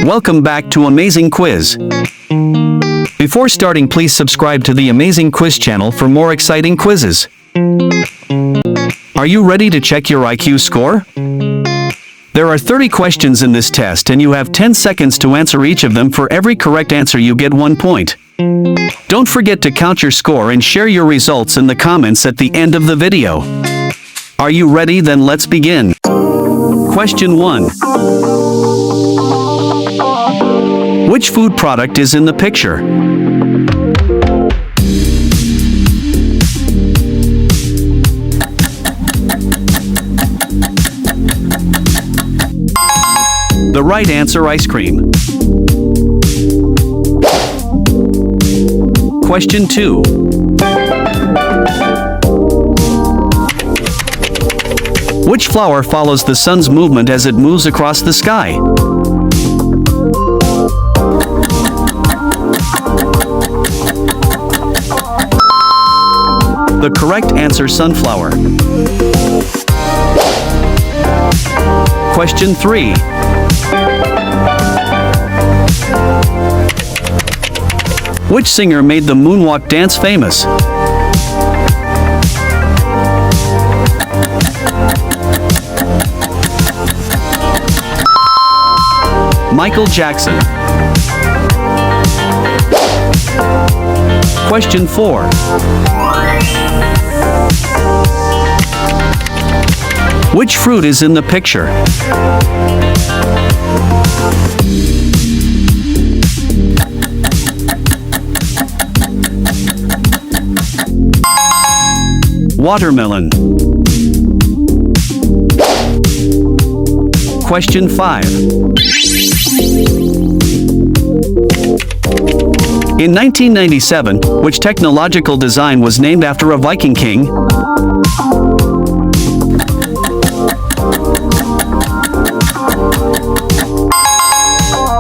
Welcome back to Amazing Quiz. Before starting, please subscribe to the Amazing Quiz channel for more exciting quizzes. Are you ready to check your IQ score? There are 30 questions in this test and you have 10 seconds to answer each of them. For every correct answer you get 1 point. Don't forget to count your score and share your results in the comments at the end of the video. Are you ready? Then let's begin. Question 1. Which food product is in the picture? The right answer, ice cream. Question 2. Which flower follows the sun's movement as it moves across the sky? The correct answer, sunflower. Question 3. Which singer made the moonwalk dance famous? Michael Jackson. Question 4. Which fruit is in the picture? Watermelon. Question 5. In 1997, which technological design was named after a Viking king?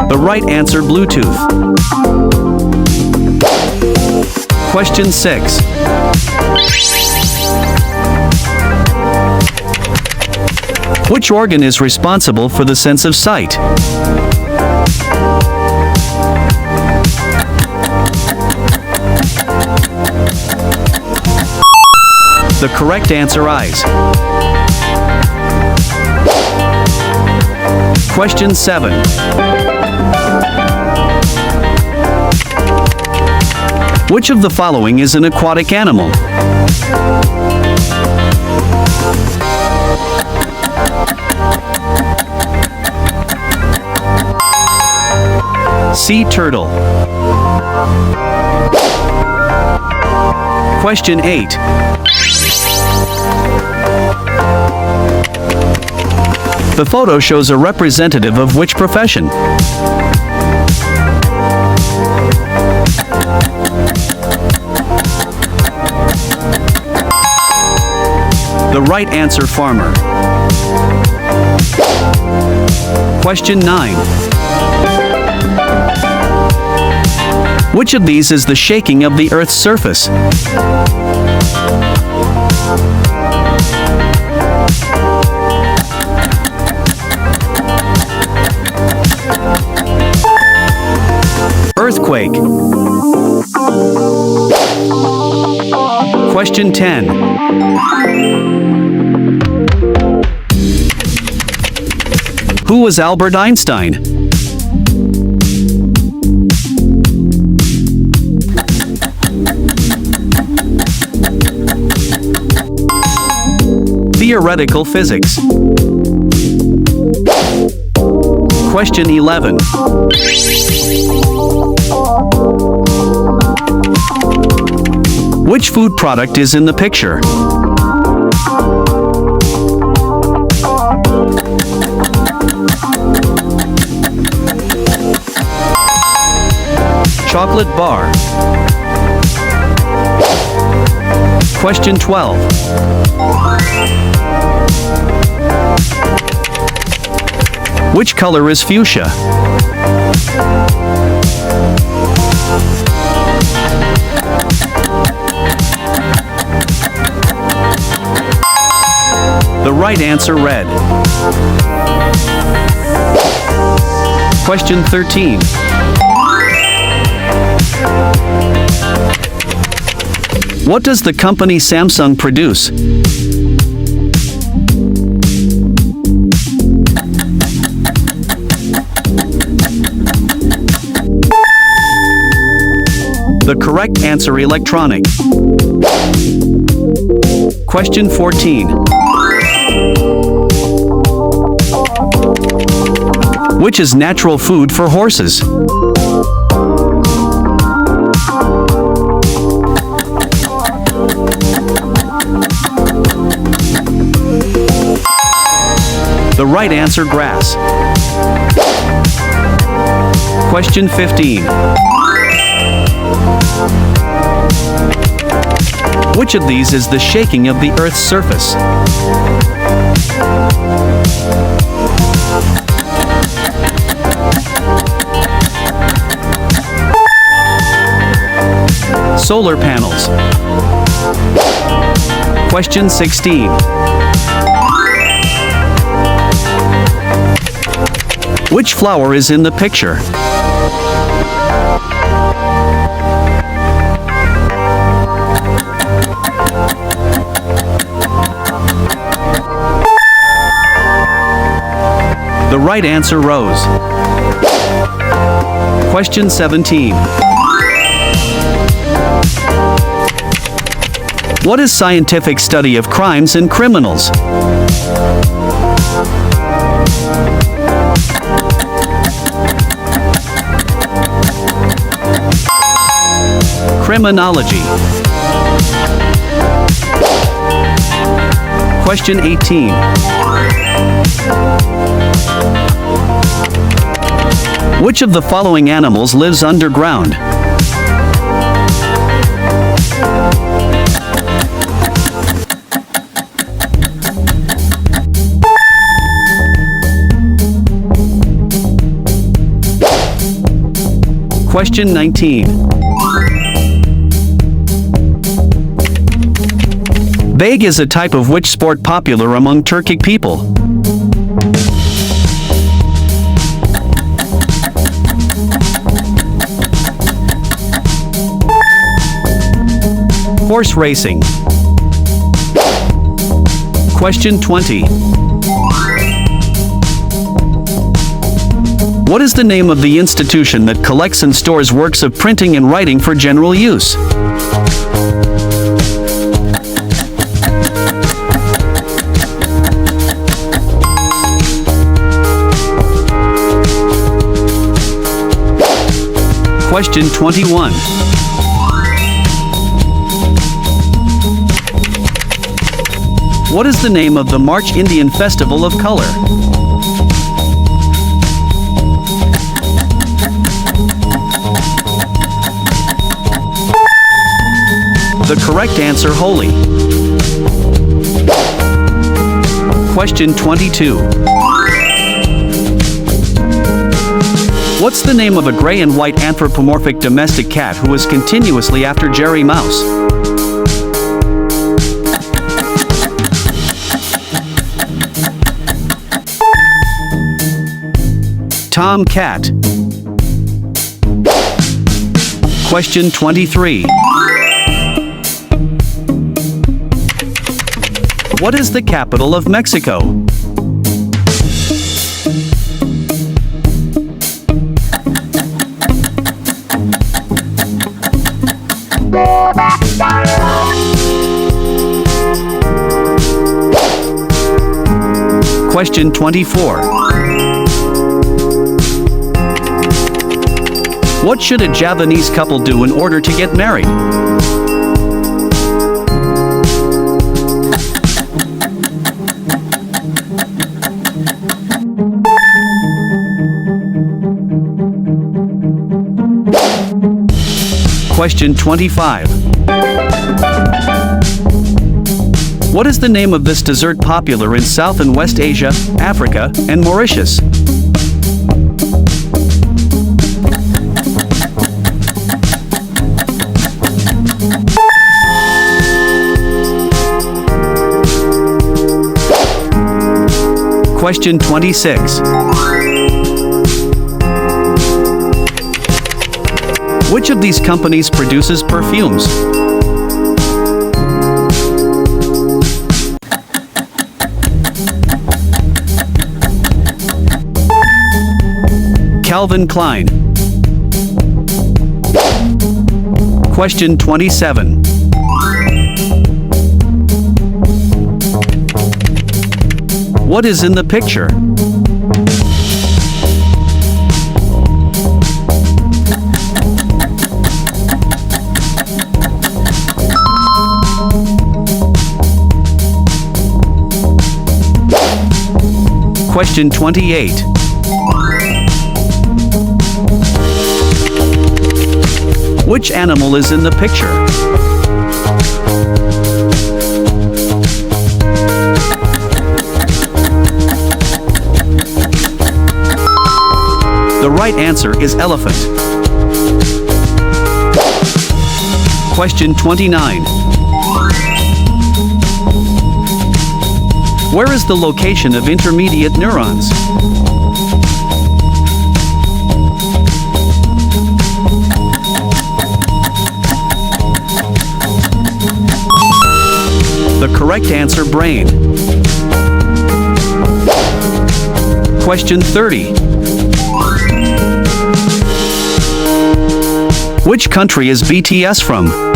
The right answer, Bluetooth. Question 6. Which organ is responsible for the sense of sight? The correct answer, eyes. Question 7. Which of the following is an aquatic animal? Sea turtle. Question 8. The photo shows a representative of which profession? The right answer, farmer. Question 9. Which of these is the shaking of the Earth's surface? Earthquake. Question 10. Who was Albert Einstein? Theoretical physics. Question 11. Which food product is in the picture? Chocolate bar. Question 12. Which color is fuchsia? The right answer, red. Question 13. What does the company Samsung produce? The correct answer, electronic. Question 14. Which is natural food for horses? The right answer, grass. Question 15. Which of these is the shaking of the Earth's surface? Solar panels. Question 16. Which flower is in the picture? The right answer, rose. Question 17. What is scientific study of crimes and criminals? Criminology. Question 18. Which of the following animals lives underground? Question 19. Beg is a type of which sport popular among Turkic people? Horse racing. Question 20. What is the name of the institution that collects and stores works of printing and writing for general use? Question 21. What is the name of the March Indian Festival of Color? The correct answer, Holi. Question 22. What's the name of a gray and white anthropomorphic domestic cat who is continuously after Jerry Mouse? Tom Cat. Question 23. What is the capital of Mexico? Question 24. What should a Javanese couple do in order to get married? Question 25. What is the name of this dessert popular in South and West Asia, Africa, and Mauritius? Question 26. Which of these companies produces perfumes? Calvin Klein. Question 27. What is in the picture? Question 28. Which animal is in the picture? The right answer is elephant. Question 29. Where is the location of intermediate neurons? The correct answer, brain. Question 30. Which country is BTS from?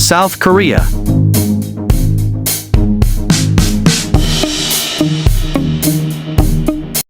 South Korea.